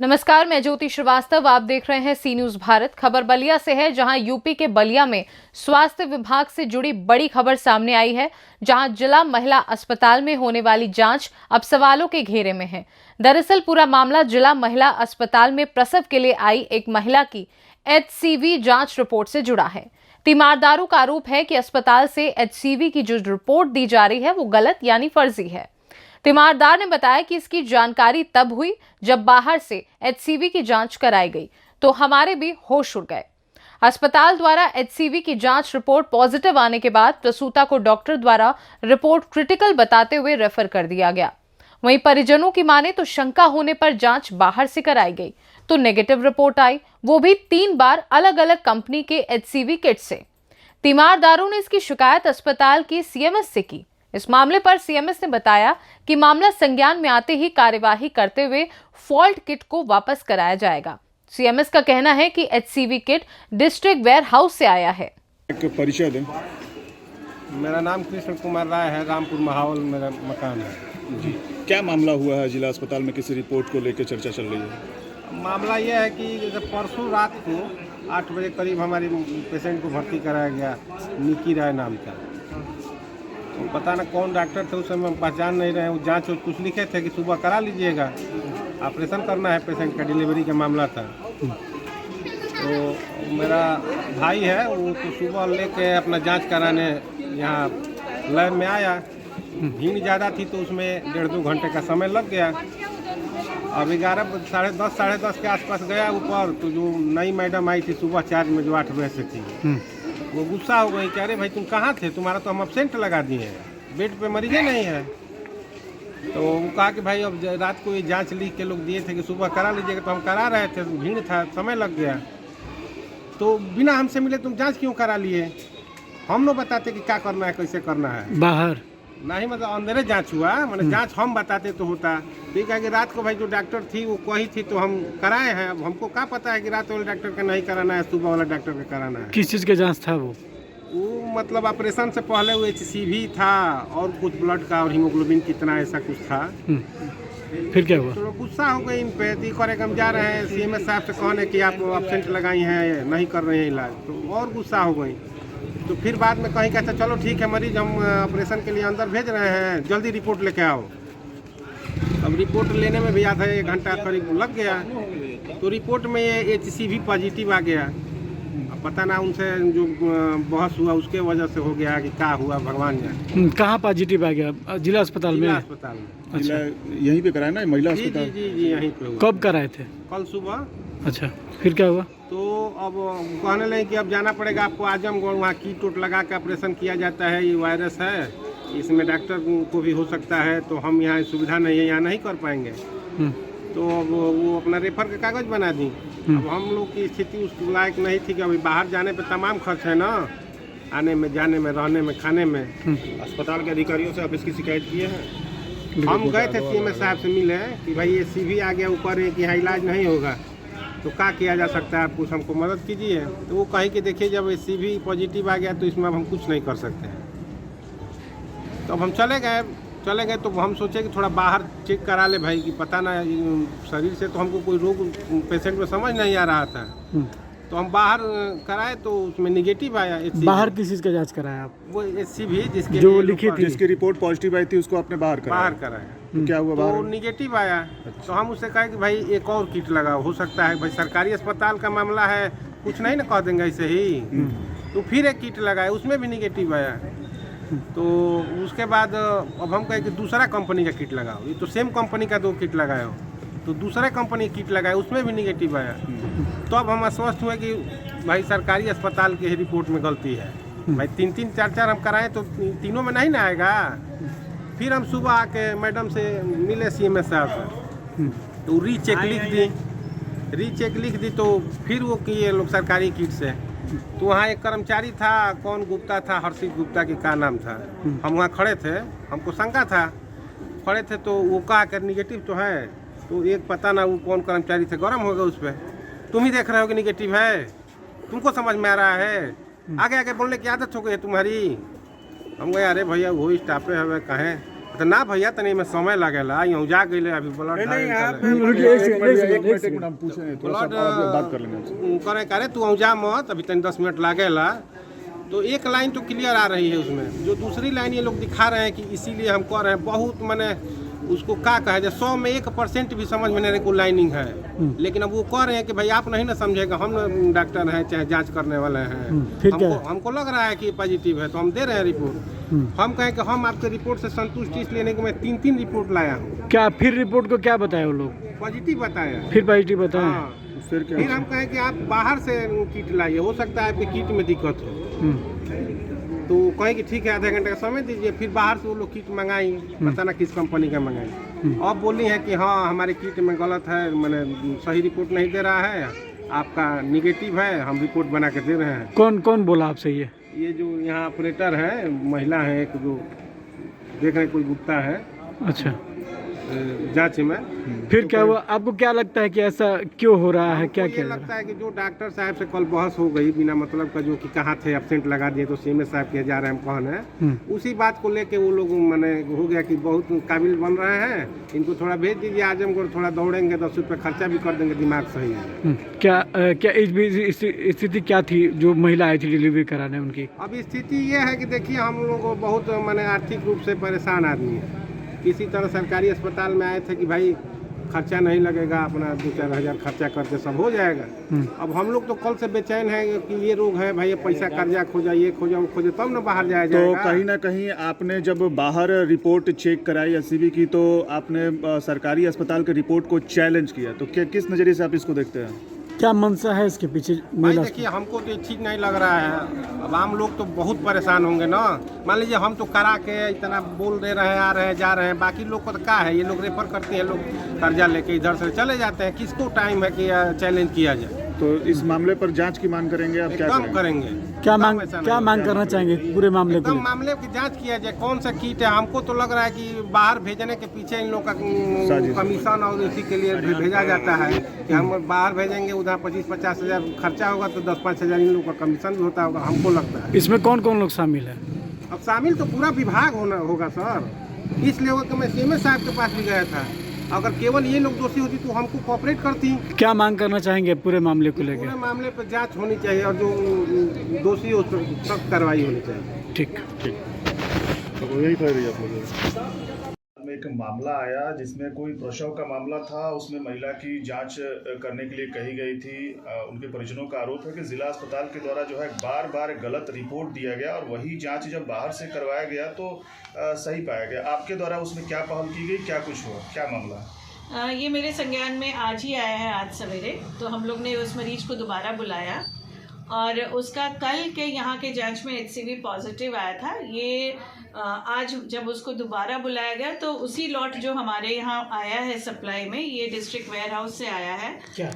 नमस्कार, मैं ज्योति श्रीवास्तव। आप देख रहे हैं सी न्यूज भारत। खबर बलिया से है, जहां यूपी के बलिया में स्वास्थ्य विभाग से जुड़ी बड़ी खबर सामने आई है, जहां जिला महिला अस्पताल में होने वाली जांच अब सवालों के घेरे में है। दरअसल पूरा मामला जिला महिला अस्पताल में प्रसव के लिए आई एक महिला की HCV जांच रिपोर्ट से जुड़ा है। तीमारदारों का आरोप है कि अस्पताल से HCV की जो रिपोर्ट दी जा रही है वो गलत यानी फर्जी है। तीमारदार ने बताया कि इसकी जानकारी तब हुई जब बाहर से HCV की जांच कराई गई तो हमारे भी होश उड़ गए। अस्पताल द्वारा HCV की जांच रिपोर्ट पॉजिटिव आने के बाद प्रसूता को डॉक्टर द्वारा रिपोर्ट क्रिटिकल बताते हुए रेफर कर दिया गया। वहीं परिजनों की माने तो शंका होने पर जांच बाहर से कराई गई तो नेगेटिव रिपोर्ट आई, वो भी 3 बार अलग अलग कंपनी के HCV किट से। तीमारदारों ने इसकी शिकायत अस्पताल की CMS से की। इस मामले पर CMS ने बताया कि मामला संज्ञान में आते ही कार्यवाही करते हुए फॉल्ट किट को वापस कराया जाएगा। CMS का कहना है कि HCV kit district warehouse से आया है। एक परिचय दें। मेरा नाम कृष्ण कुमार राय है, रामपुर महावल मेरा मकान है। जी, क्या मामला हुआ है? जिला अस्पताल में किसी रिपोर्ट को लेकर चर्चा चल रही है। मामला यह है कि जैसे परसों रात को 8 बजे करीब हमारी पेशेंट को भर्ती कराया गया, निकी राय नाम का। तो पता ना कौन डॉक्टर थे, उस समय हम पहचान नहीं रहे हैं। वो जाँच कुछ लिखे थे कि सुबह करा लीजिएगा, ऑपरेशन करना है पेशेंट का, डिलीवरी का मामला था। तो मेरा भाई है, वो तो सुबह लेके अपना जांच कराने यहाँ लैब में आया। भीड़ ज़्यादा थी तो उसमें 1.5-2 घंटे का समय लग गया। अब 11 साढ़े 10 के आसपास गया ऊपर, तो जो नई मैडम आई थी सुबह 4 में, जो 8 बजे से थी, वो गुस्सा हो गई कि अरे भाई तुम कहाँ थे, तुम्हारा तो हम एब्सेंट लगा दिए हैं, बेड पे मरीजे नहीं है। तो वो कहा कि भाई अब रात को ये जांच लिख के लोग दिए थे कि सुबह करा लीजिएगा, तो हम करा रहे थे, भीड़ था, समय लग गया। तो बिना हमसे मिले तुम जांच क्यों करा लिए? हम लोग बताते कि क्या करना है, कैसे करना है। बाहर नहीं, मतलब अंदर जांच हुआ, मतलब जांच हम बताते तो होता। ठीक है कि रात को भाई जो डॉक्टर थी वो कही थी तो हम कराए हैं। अब हमको क्या पता है कि रात वाले डॉक्टर का नहीं कराना है, सुबह वाला डॉक्टर का कराना है। किस चीज़ का जांच था वो? मतलब ऑपरेशन से पहले वो HCV था और कुछ ब्लड का और हीमोग्लोबिन कितना, ऐसा कुछ था। फिर क्या हुआ? तो गुस्सा हो गई इन पे। करे हम जा रहे हैं CMS साहब से कहने कि आप एब्सेंट लगाई हैं, नहीं कर रहे हैं इलाज, तो और गुस्सा हो गई। तो फिर बाद में कहीं कहते चलो ठीक है, मरीज हम ऑपरेशन के लिए अंदर भेज रहे हैं, जल्दी रिपोर्ट लेके आओ। अब रिपोर्ट लेने में भी आधा 1 घंटा करीब लग गया। तो रिपोर्ट में ये HCV पॉजिटिव आ गया। अब पता ना उनसे जो बहस हुआ उसके वजह से हो गया कि क्या हुआ, भगवान जाने। कहाँ पॉजिटिव आ गया? जिला अस्पताल में? जिला अस्पताल में। अच्छा, यहीं पे कराया ना, महिला जी अस्पताल? जी यहीं पे हुआ। कब कराए थे? कल सुबह। अच्छा, फिर क्या हुआ? तो अब कहने लगे कि अब जाना पड़ेगा आपको आजमगढ़, वहाँ कीट उट लगा के ऑपरेशन किया जाता है, ये वायरस है, इसमें डॉक्टर को भी हो सकता है, तो हम यहाँ सुविधा नहीं है, यहाँ नहीं कर पाएंगे। तो अब वो अपना रेफर का कागज़ बना दी। अब हम लोग की स्थिति उस लायक नहीं थी कि अभी बाहर जाने पे तमाम खर्च है ना, आने में, जाने में, रहने में, खाने में। अस्पताल के अधिकारियों से आप इसकी शिकायत किए हैं? हम गए थे CMS साहब से मिले कि भाई ये CV आ गया ऊपर है कि यहाँ इलाज नहीं होगा, तो क्या किया जा सकता है, आप कुछ हमको मदद कीजिए। तो वो कहीं कि देखिए जब CV पॉजिटिव आ गया तो इसमें अब हम कुछ नहीं कर सकते हैं। तो अब हम चले गए तो हम सोचे कि थोड़ा बाहर चेक करा ले भाई, कि पता ना शरीर से तो हमको कोई रोग पेशेंट में समझ नहीं आ रहा था। तो हम बाहर कराए तो उसमें निगेटिव आया। बाहर किस चीज़ का जांच कराया आप? वो HCV जिसके जो लिखी थी, जिसकी रिपोर्ट पॉजिटिव आई थी उसको आपने बाहर कराया। तो क्या हुआ तो बाहर? निगेटिव आया। तो हम उससे कहे कि भाई एक और किट लगाओ, हो सकता है भाई सरकारी अस्पताल का मामला है, कुछ नहीं ना कह देंगे ऐसे ही। तो फिर एक किट लगाए, उसमें भी निगेटिव आया। तो उसके बाद अब हम कहे कि दूसरा कंपनी का किट लगाओ, ये तो सेम कंपनी का 2 किट लगाए हो। तो दूसरा कंपनी किट लगाए, उसमें भी निगेटिव आया। तो अब हम आश्वस्त हुए कि भाई सरकारी अस्पताल की रिपोर्ट में गलती है। भाई 3-3 4-4 हम कराएं तो तीनों में नहीं ना आएगा। फिर हम सुबह आके मैडम से मिले CMS साहब से, तो रीचेक लिख दी। तो फिर वो किए लोग सरकारी किट से। तो वहाँ एक कर्मचारी था, कौन गुप्ता था, हर्षित गुप्ता की क्या नाम था, हम वहाँ खड़े थे, हमको शंका था, खड़े थे। तो वो कहा कर निगेटिव तो है। तो एक पता ना वो कौन कर्मचारी थे, गरम हो गए उस पर, तुम ही देख रहे हो कि निगेटिव है, तुमको समझ में आ रहा है, आगे आगे बोलने की आदत हो गई है तुम्हारी। हम गए अरे भैया वो स्टाफे हमें कहें तो ना भैया तनी में समय लगेला यूँ जा गई अभी ब्लड रुकिए एक सेकंड एक मिनट हम पूछे हैं, थोड़ा सा बात कर लेंगे आपसे। करे करे तू औजा मत अभी तनी 10 मिनट लागेला। तो एक लाइन तो क्लियर आ रही है उसमें, जो दूसरी लाइन ये लोग दिखा रहे हैं कि इसीलिए हम कह रहे हैं बहुत मैंने उसको क्या कहा जाए 100 में 1% भी समझ में नहीं को लाइनिंग है। लेकिन अब वो कह रहे हैं कि भाई आप नहीं ना समझेगा, हम डॉक्टर हैं चाहे जांच करने वाले हैं, फिर क्या हमको लग रहा है कि पॉजिटिव है तो हम दे रहे हैं रिपोर्ट। हम कहें कि हम आपके रिपोर्ट से संतुष्ट इसलिए नहीं कि मैं 3 रिपोर्ट लाया हूँ। क्या फिर रिपोर्ट को क्या बताया वो लोग? पॉजिटिव बताया, फिर पॉजिटिव बताया? हाँ। फिर क्या? फिर हम कहें कि आप बाहर से किट लाइए, हो सकता है आपके किट में दिक्कत हो। तो कहें कि ठीक है आधे घंटे का समय दीजिए। फिर बाहर से वो लोग किट मंगाई, पता ना किस कंपनी का मंगाई। अब बोली है कि हाँ हमारे किट में गलत है, मैंने सही रिपोर्ट नहीं दे रहा है, आपका निगेटिव है, हम रिपोर्ट बना के दे रहे हैं। कौन कौन बोला आपसे ये जो यहाँ ऑपरेटर है, महिला है एक, जो देख रहे कोई गुप्ता है अच्छा जांच में। फिर क्या हुआ? आपको क्या लगता है कि ऐसा क्यों हो रहा है? क्या ये क्या लगता है कि जो डॉक्टर साहब से कल बहस हो गई बिना मतलब का, जो कि कहाँ थे एब्सेंट लगा दिए तो सीएमएस साहब के जा रहे हैं हम कहने, उसी बात को लेके वो लोग मैंने हो गया कि बहुत काबिल बन रहे हैं, इनको थोड़ा भेज दीजिए आजमगढ़, थोड़ा दौड़ेंगे 10 रुपये खर्चा भी कर देंगे, दिमाग सही है। क्या क्या इस स्थिति क्या थी जो महिला आई थी डिलीवरी कराने उनकी? अब स्थिति ये है कि देखिए हम लोग बहुत मैंने आर्थिक रूप से परेशान आदमी है। किसी तरह सरकारी अस्पताल में आए थे कि भाई खर्चा नहीं लगेगा, अपना 2-4 हज़ार खर्चा करके सब हो जाएगा। अब हम लोग तो कल से बेचैन है कि ये रोग है भाई, पैसा कर्जा खोजा, ये खोजा वो खोजे, तब ना बाहर जाया जाएगा। तो कहीं ना कहीं आपने जब बाहर रिपोर्ट चेक कराई एससीबी की, तो आपने सरकारी अस्पताल के रिपोर्ट को चैलेंज किया, तो किस नज़रिए से आप इसको देखते हैं? क्या मंशा है इसके पीछे? भाई देखिए हमको तो ये ठीक नहीं लग रहा है। अब आम लोग तो बहुत परेशान होंगे ना। मान लीजिए हम तो करा के इतना बोल दे रहे हैं, आ रहे हैं जा रहे हैं, बाकी लोग को तो क्या है, ये लोग रेफर करते हैं, लोग कर्जा लेके इधर से चले जाते हैं। किसको टाइम है कि चैलेंज किया जाए? तो इस मामले पर जांच की मांग करेंगे आप? क्या एकदम करेंगे। क्या मांग करना चाहेंगे पूरे मामले को? एकदम मामले की जांच किया जाए, कौन सा किट है। हमको तो लग रहा है कि बाहर भेजने के पीछे इन लोग का कमीशन और इसी के लिए भेजा जाता है कि हम बाहर भेजेंगे, उधर 25-50 हज़ार खर्चा होगा तो 10-5 हज़ार इन लोग का कमीशन भी होता होगा, हमको लगता है। इसमें कौन कौन लोग शामिल है? अब शामिल तो पूरा विभाग होगा सर, इसलिए होगा कि मैं सीएमएस साहब के पास भी गया था। अगर केवल ये लोग दोषी होती तो हमको कोऑपरेट करती। क्या मांग करना चाहेंगे पूरे मामले को लेकर? पूरे मामले पर जांच होनी चाहिए और जो दोषी हो उस पर सख्त कार्रवाई होनी चाहिए। ठीक तो यही कह रही है आप लोग? एक मामला आया जिसमें कोई प्रसव का मामला था, उसमें महिला की जांच करने के लिए कही गई थी। उनके परिजनों का आरोप है कि जिला अस्पताल के द्वारा जो है बार बार गलत रिपोर्ट दिया गया और वही जांच जब बाहर से करवाया गया तो सही पाया गया। आपके द्वारा उसमें क्या पहल की गई, क्या कुछ हुआ, क्या मामला? ये मेरे संज्ञान में आज ही आया है, आज सवेरे। तो हम लोग ने उस मरीज को दोबारा बुलाया और उसका कल के यहाँ के जांच में HCV पॉजिटिव आया था। ये आज जब उसको दोबारा बुलाया गया तो उसी लॉट जो हमारे यहाँ आया है सप्लाई में, ये डिस्ट्रिक्ट वेयर हाउस से आया है। क्या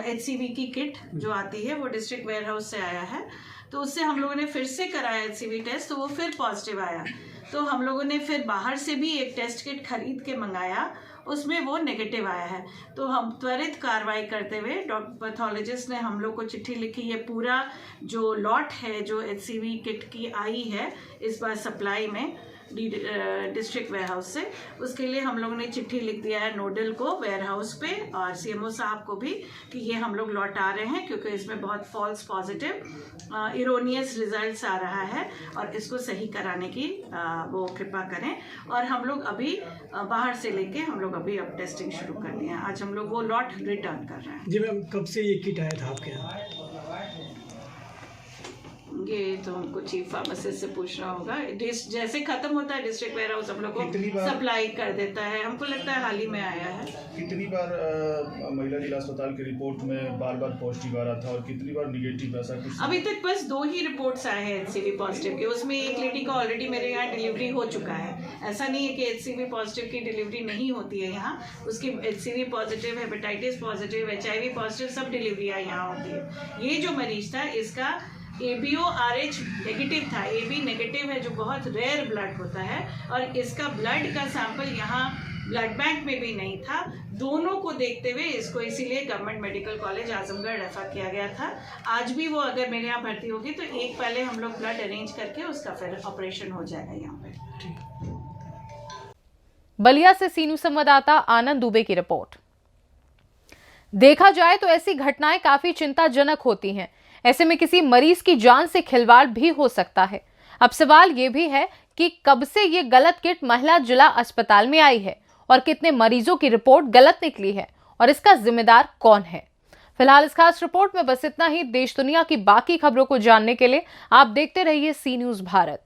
HCV की किट जो आती है वो डिस्ट्रिक्ट वेयर हाउस से आया है। तो उससे हम लोगों ने फिर से कराया HCV टेस्ट, तो वो फिर पॉजिटिव आया। तो हम लोगों ने फिर बाहर से भी एक टेस्ट किट खरीद के मंगाया, उसमें वो नेगेटिव आया है। तो हम त्वरित कार्रवाई करते हुए डॉक्टर पैथोलॉजिस्ट ने हम लोग को चिट्ठी लिखी। ये पूरा जो लॉट है जो HCV किट की आई है इस बार सप्लाई में डिस्ट्रिक्ट वेयर हाउस से, उसके लिए हम लोगों ने चिट्ठी लिख दिया है नोडल को वेयर हाउस पे और CMO साहब को भी कि ये हम लोग लौटा रहे हैं क्योंकि इसमें बहुत फॉल्स पॉजिटिव इरोनियस रिजल्ट्स आ रहा है और इसको सही कराने की वो कृपा करें। और हम लोग अभी बाहर से लेके हम लोग अभी अब टेस्टिंग शुरू कर दिए हैं। आज हम लोग वो लॉट रिटर्न कर रहे हैं। जी मैम, कब से ये किट आया था आपके यहाँ? ये तो हमको चीफ फार्मासिस्ट से पूछना होगा। जैसे खत्म होता है डिस्ट्रिक्ट वेयर हाउस हम लोग को सप्लाई कर देता है। हमको लगता है हाल ही में आया है। कितनी बार महिला जिला अस्पताल की रिपोर्ट में बार बार पॉजिटिव आ रहा था और कितनी बार निगेटिव, ऐसा कुछ? अभी तक बस 2 ही रिपोर्ट्स आए हैं HCV पॉजिटिव के। उसमें एक लेडी का ऑलरेडी मेरे यहाँ डिलीवरी हो चुका है। ऐसा नहीं है कि HCV पॉजिटिव की डिलीवरी नहीं होती है यहाँ। उसकी HCV positive, hepatitis positive, HIV positive सब डिलीवरियाँ यहाँ होती है। ये जो मरीज था इसका ABO-RH नेगेटिव था। AB नेगेटिव है जो बहुत रेयर ब्लड होता है और इसका ब्लड का सैंपल यहाँ ब्लड बैंक में भी नहीं था। दोनों को देखते हुए इसको इसीलिए government medical college Azamgarh refer किया गया था। आज भी वो अगर मेरे यहाँ भर्ती होगी तो एक पहले हम लोग ब्लड अरेंज करके उसका फिर ऑपरेशन हो जाएगा यहाँ पे। बलिया से सी न्यूज संवाददाता आनंद दुबे की रिपोर्ट। देखा जाए तो ऐसी घटनाएं काफी चिंताजनक होती हैं। ऐसे में किसी मरीज की जान से खिलवाड़ भी हो सकता है। अब सवाल ये भी है कि कब से ये गलत किट महिला जिला अस्पताल में आई है और कितने मरीजों की रिपोर्ट गलत निकली है और इसका जिम्मेदार कौन है। फिलहाल इस खास रिपोर्ट में बस इतना ही। देश दुनिया की बाकी खबरों को जानने के लिए आप देखते रहिए सी न्यूज भारत।